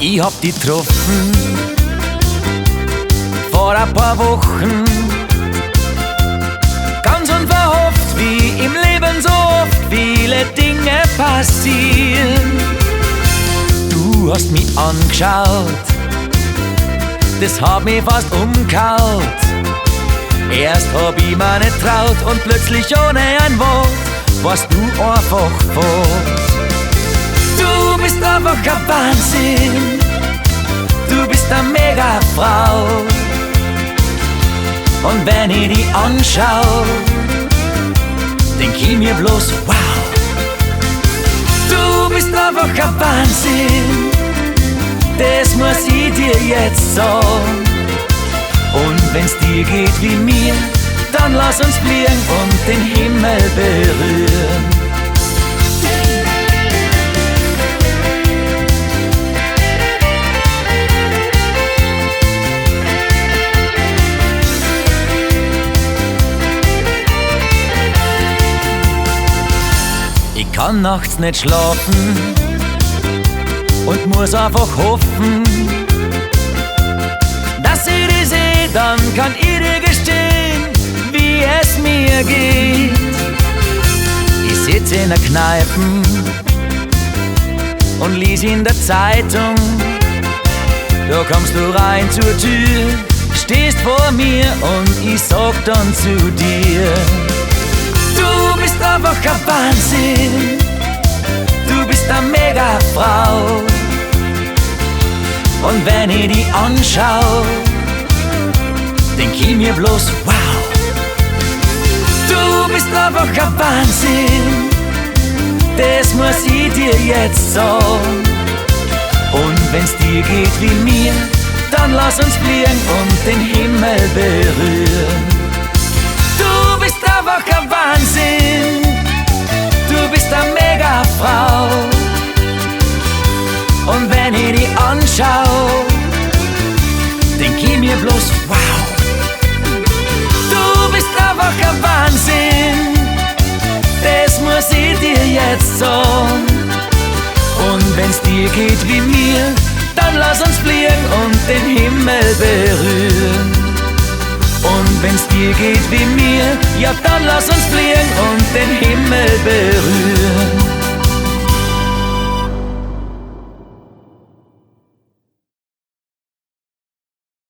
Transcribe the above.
Ich hab die getroffen vor ein paar Wochen, ganz unverhofft, wie im Leben so oft viele Dinge passieren. Du hast mich angeschaut, das hat mich fast umgehauen. Erst hab ich mir nicht traut und plötzlich ohne ein Wort warst du einfach fort. Du bist einfach ein Wahnsinn, du bist eine Mega-Frau. Und wenn ich dich anschau, denk ich mir bloß, wow. Du bist einfach ein Wahnsinn, das muss ich dir jetzt sagen. Und wenn's dir geht wie mir, dann lass uns fliegen und den Himmel berühren. Ich kann nachts nicht schlafen und muss einfach hoffen, dass ich dich seh, dann kann ich dir gestehen, wie es mir geht. Ich sitz in der Kneipe und lies in der Zeitung. Da kommst du rein zur Tür, stehst vor mir und ich sag dann zu dir: Du bist einfach ein Wahnsinn, du bist eine Mega-Frau. Und wenn ich dich anschau, denk ich mir bloß, wow. Du bist einfach ein Wahnsinn, das muss ich dir jetzt sagen. Und wenn's dir geht wie mir, dann lass uns fliegen und den Himmel berühren. Du bist einfach ein Wahnsinn, du bist eine Mega-Frau. Und wenn ich dich anschau, denk ich mir bloß, wow. Du bist einfach ein Wahnsinn, das muss ich dir jetzt sagen. Und wenn's dir geht wie mir, dann lass uns fliegen und den Himmel berühren. Und wenn's dir geht wie mir, ja dann lass uns fliegen und den Himmel berühren.